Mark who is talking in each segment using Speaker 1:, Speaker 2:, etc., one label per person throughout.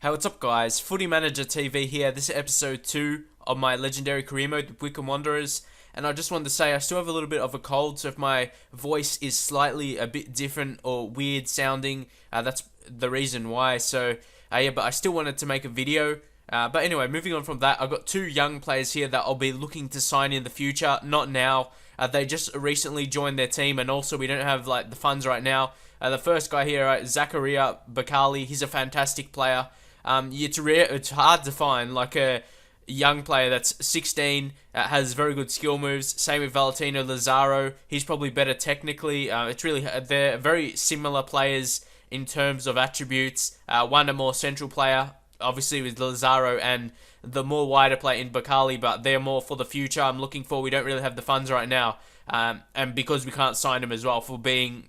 Speaker 1: Hey, what's up, guys? Footy Manager TV here. This is episode 2 of my legendary career mode with Wycombe Wanderers. And I just wanted to say I still have a little bit of a cold, so if my voice is slightly a bit different or weird sounding, that's the reason why. Yeah, but I still wanted to make a video. But anyway, moving on from that, I've got two young players here that I'll be looking to sign in the future, not now. They just recently joined their team, and also we don't have the funds right now. The first guy here, Zakaria Bakkali, he's a fantastic player. It's hard to find a young player that's 16, has very good skill moves. Same with Valentino Lazaro. He's probably better technically. They're very similar players in terms of attributes. One a more central player, obviously with Lazaro, and the more wider player in Bakkali, but they're more for the future. I'm looking for. We don't really have the funds right now, and because we can't sign them as well for being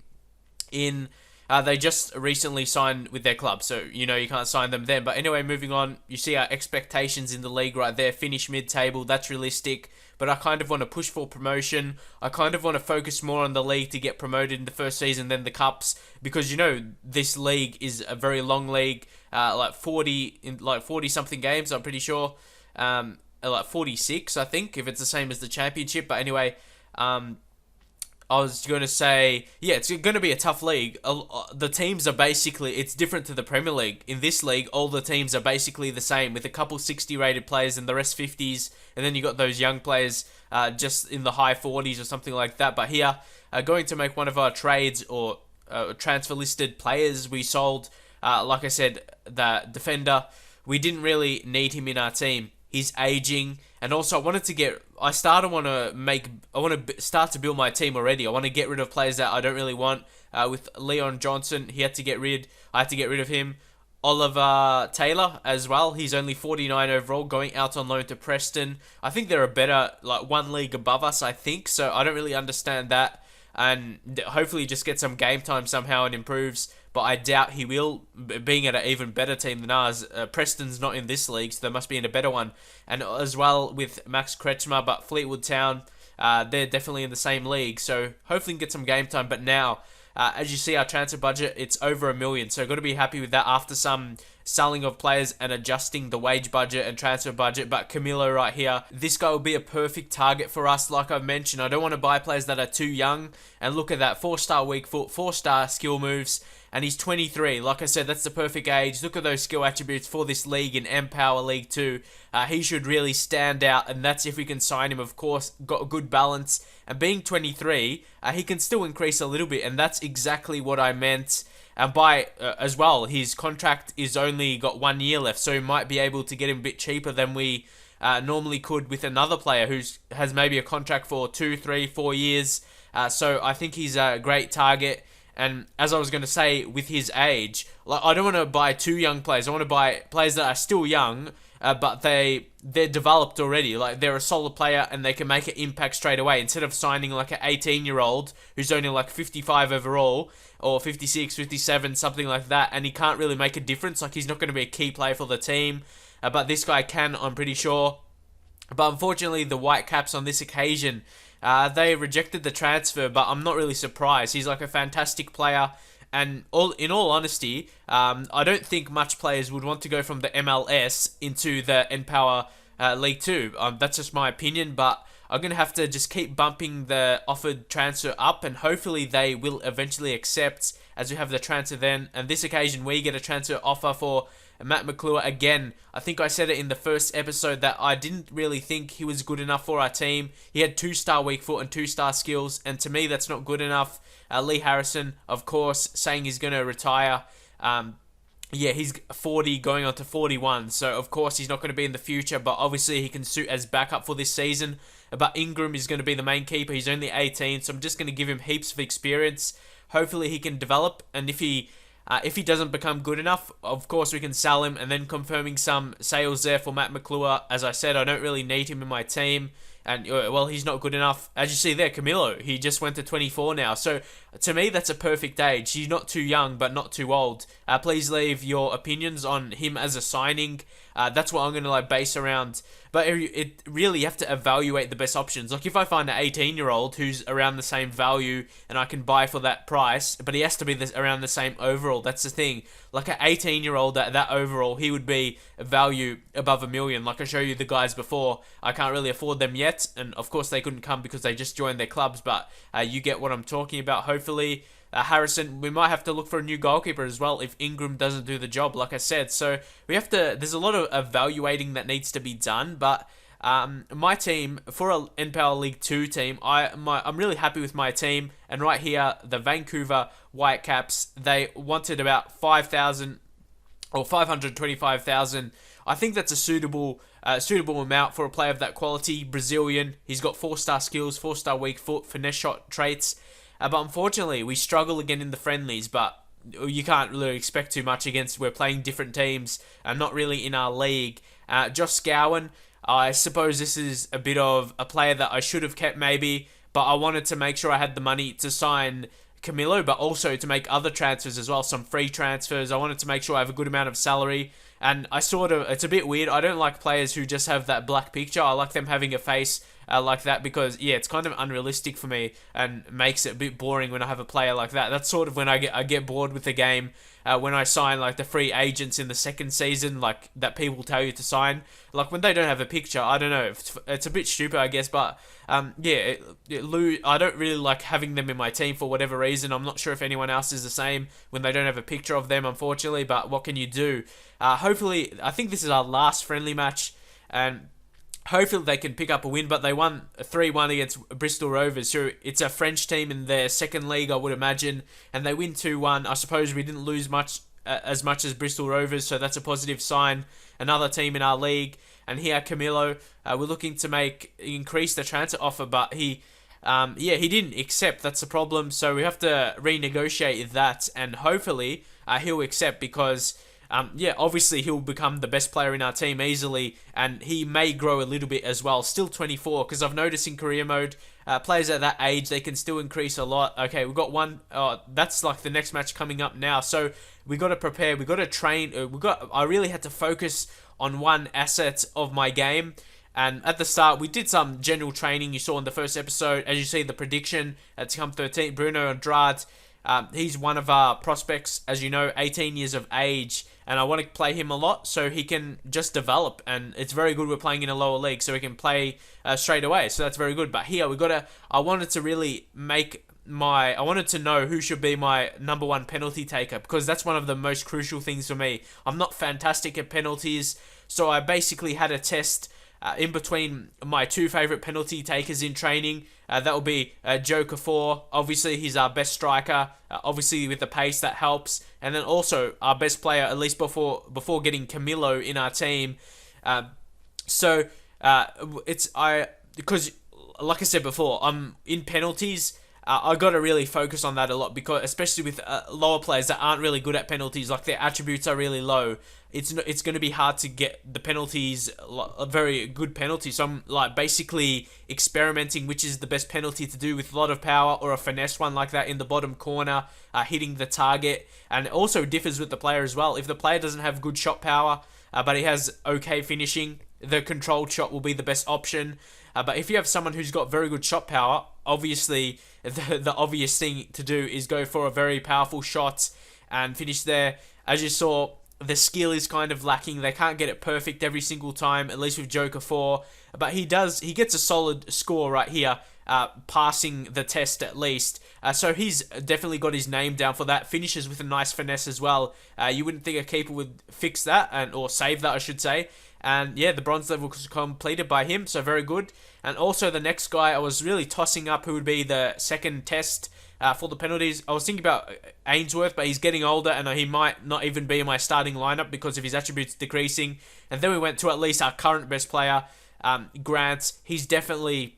Speaker 1: in. They just recently signed with their club, so you can't sign them then. But anyway, moving on, you see our expectations in the league right there. Finish mid-table, that's realistic. But I kind of want to push for promotion. I kind of want to focus more on the league to get promoted in the first season than the cups, because this league is a very long league, 40 something games. I'm pretty sure, 46, I think, if it's the same as the championship. But anyway, I was going to say, yeah, it's going to be a tough league. The teams are basically, it's different to the Premier League. In this league, all the teams are basically the same, with a couple 60 rated players and the rest 50s. And then you got those young players just in the high 40s or something like that. But here, going to make one of our trades or transfer listed players. We sold, like I said, the defender. We didn't really need him in our team. He's aging, and also I want to start to build my team already. I want to get rid of players that I don't really want. With Leon Johnson, I had to get rid of him. Oliver Taylor as well. He's only 49 overall, going out on loan to Preston. I think they're a better, one league above us, I think. So I don't really understand that, and hopefully just get some game time somehow and improves. But I doubt he will, being at an even better team than ours. Preston's not in this league, so they must be in a better one. And as well with Max Kretschmer, but Fleetwood Town, they're definitely in the same league. So hopefully get some game time. But now, as you see, our transfer budget, it's over $1 million. So got to be happy with that after some selling of players and adjusting the wage budget and transfer budget. But Camilo right here, this guy will be a perfect target for us. Like I've mentioned, I don't want to buy players that are too young. And look at that, 4-star weak foot, 4-star skill moves. And he's 23. Like I said, that's the perfect age. Look at those skill attributes for this league in Empower League 2. He should really stand out, and that's if we can sign him, of course. Got a good balance. And being 23, he can still increase a little bit, and that's exactly what I meant. And as well, his contract is only got 1 year left, so we might be able to get him a bit cheaper than we normally could with another player who has maybe a contract for 2, 3, 4 years. So I think he's a great target. And as I was going to say, with his age, I don't want to buy two young players. I want to buy players that are still young, but they're developed already. They're a solid player and they can make an impact straight away. Instead of signing an 18-year-old who's only 55 overall, or 56, 57, something like that, and he can't really make a difference. He's not going to be a key player for the team. But this guy can, I'm pretty sure. But unfortunately, the Whitecaps on this occasion, they rejected the transfer, but I'm not really surprised. He's a fantastic player, and in all honesty, I don't think much players would want to go from the MLS into the Empower League 2. That's just my opinion, but I'm going to have to just keep bumping the offered transfer up, and hopefully they will eventually accept, as we have the transfer then. And this occasion, we get a transfer offer for Matt Mcclure again. I think I said it in the first episode that I didn't really think he was good enough for our team. He had 2-star weak foot and 2-star skills, and to me that's not good enough. Lee Harrison, of course, saying he's going to retire. Yeah, he's 40 going on to 41, so of course he's not going to be in the future, but obviously he can suit as backup for this season. But Ingram is going to be the main keeper. He's only 18, so I'm just going to give him heaps of experience. Hopefully he can develop, and if he doesn't become good enough, of course we can sell him. And then confirming some sales there for Matt Mcclure. As I said, I don't really need him in my team. And, well, he's not good enough. As you see there, Camilo, he just went to 24 now. So, to me, that's a perfect age. He's not too young, but not too old. Please leave your opinions on him as a signing. That's what I'm going to base around. But it really, you have to evaluate the best options. If I find an 18-year-old who's around the same value and I can buy for that price, but he has to be around the same overall, that's the thing. like an 18-year-old at that overall, he would be a value above $1 million. Like I showed you the guys before, I can't really afford them yet, and of course they couldn't come because they just joined their clubs, but you get what I'm talking about. Hopefully Harrison, we might have to look for a new goalkeeper as well if Ingram doesn't do the job, like I said. So we have to, there's a lot of evaluating that needs to be done, but my team, for a NPL League 2 team, I'm really happy with my team. And right here, the Vancouver Whitecaps, they wanted about 5,000 or 525,000. I think that's a suitable amount for a player of that quality. Brazilian, he's got 4-star skills, 4-star weak foot, finesse shot traits. But unfortunately, we struggle again in the friendlies, but you can't really expect too much against, we're playing different teams, not really in our league. Josh Scowen, I suppose this is a bit of a player that I should have kept maybe, but I wanted to make sure I had the money to sign Camilo, but also to make other transfers as well, some free transfers. I wanted to make sure I have a good amount of salary, and it's a bit weird. I don't like players who just have that black picture. I like them having a face like that because, yeah, it's kind of unrealistic for me and makes it a bit boring when I have a player like that. That's sort of when I get bored with the game. When I sign like the free agents in the second season, like that people tell you to sign, like when they don't have a picture, I don't know, it's a bit stupid, I guess, but yeah, I don't really like having them in my team for whatever reason. I'm not sure if anyone else is the same when they don't have a picture of them, unfortunately, but what can you do? Hopefully, I think this is our last friendly match, and hopefully they can pick up a win, but they won 3-1 against Bristol Rovers, so it's a French team in their second league, I would imagine, and they win 2-1. I suppose we didn't lose as much as Bristol Rovers, so that's a positive sign. Another team in our league, and here Camilo, we're looking to increase the transfer offer, but he didn't accept. That's the problem, so we have to renegotiate that, and hopefully he'll accept because obviously he'll become the best player in our team easily, and he may grow a little bit as well. Still 24, because I've noticed in career mode, players at that age, they can still increase a lot. Okay, we've got one. That's like the next match coming up now. So we got to prepare. We got to train. I really had to focus on one asset of my game. And at the start, we did some general training. You saw in the first episode, as you see, the prediction to come 13. Bruno Andrade. He's one of our prospects, as you know, 18 years of age, and I want to play him a lot so he can just develop, and it's very good we're playing in a lower league, so he can play straight away, so that's very good. But here, I wanted to know who should be my number one penalty taker, because that's one of the most crucial things for me. I'm not fantastic at penalties, so I basically had a test in between my two favourite penalty takers in training. That will be Joe Kafour. Obviously, he's our best striker. Obviously, with the pace, that helps. And then also, our best player, at least before getting Camilo in our team. Because, like I said before, I'm in penalties. I got to really focus on that a lot, because especially with lower players that aren't really good at penalties, like their attributes are really low. It's going to be hard to get the penalties, a very good penalty. So I'm like basically experimenting which is the best penalty to do, with a lot of power or a finesse one like that in the bottom corner, hitting the target. And it also differs with the player as well. If the player doesn't have good shot power, but he has okay finishing, the controlled shot will be the best option. But if you have someone who's got very good shot power, obviously the obvious thing to do is go for a very powerful shot and finish there. As you saw, the skill is kind of lacking. They can't get it perfect every single time, at least with Joe Kafour. But he gets a solid score right here, passing the test at least. So he's definitely got his name down for that. Finishes with a nice finesse as well. You wouldn't think a keeper would fix that, or save that, I should say. And yeah, the bronze level was completed by him, so very good. And also the next guy, I was really tossing up who would be the second test for the penalties. I was thinking about Ainsworth, but he's getting older, and he might not even be in my starting lineup because of his attributes decreasing. And then we went to at least our current best player, Grant. He's definitely...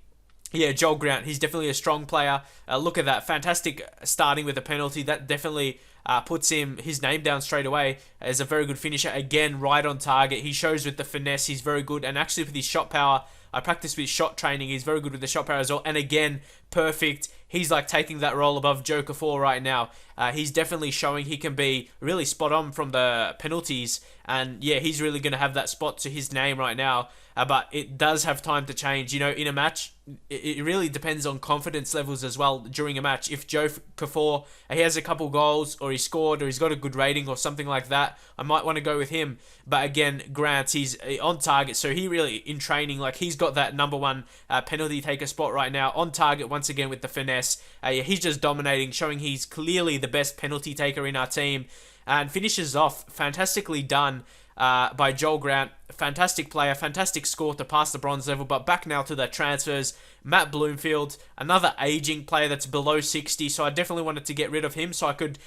Speaker 1: Yeah, Joel Grant, he's definitely a strong player. Look at that, fantastic starting with a penalty. That definitely puts his name down straight away as a very good finisher. Again, right on target. He shows with the finesse, he's very good. And actually with his shot power, I practiced with shot training. He's very good with the shot power as well. And again, perfect. He's like taking that role above Joe Kafor right now. He's definitely showing he can be really spot on from the penalties. And yeah, he's really going to have that spot to his name right now. But it does have time to change. You know, in a match, it really depends on confidence levels as well during a match. If Joe Kafor, he has a couple goals, or he scored, or he's got a good rating or something like that, I might want to go with him. But again, Grant, he's on target, so he really, in training, like he's got that number one penalty taker spot right now, on target once again with the finesse. Yeah, he's just dominating, showing he's clearly the best penalty taker in our team, and finishes off fantastically done by Joel Grant. Fantastic player, fantastic score to pass the bronze level. But back now to the transfers. Matt Bloomfield, another aging player that's below 60, so I definitely wanted to get rid of him so I could...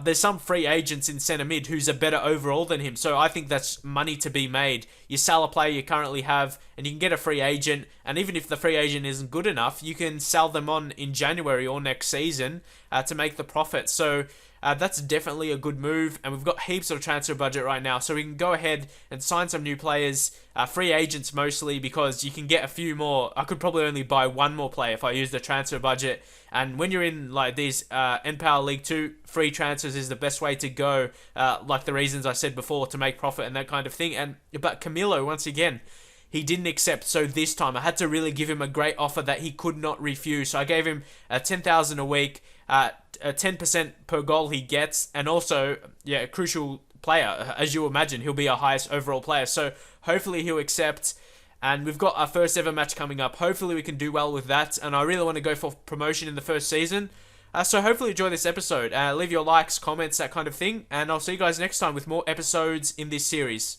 Speaker 1: there's some free agents in centre mid who's a better overall than him, so I think that's money to be made. You sell a player you currently have, and you can get a free agent, and even if the free agent isn't good enough, you can sell them on in January or next season to make the profit. So that's definitely a good move, and we've got heaps of transfer budget right now, so we can go ahead and sign some new players, free agents mostly, because you can get a few more. I could probably only buy one more player if I use the transfer budget, and when you're in like these NPower League 2, free transfers is the best way to go, like the reasons I said before, to make profit and that kind of thing. But Camilo, once again, he didn't accept, so this time I had to really give him a great offer that he could not refuse. So I gave him 10,000 a week, 10% per goal he gets, and also, yeah, a crucial player. As you imagine, he'll be our highest overall player, so hopefully he'll accept. And we've got our first ever match coming up. Hopefully we can do well with that, and I really want to go for promotion in the first season. So hopefully enjoy this episode. Leave your likes, comments, that kind of thing, and I'll see you guys next time with more episodes in this series.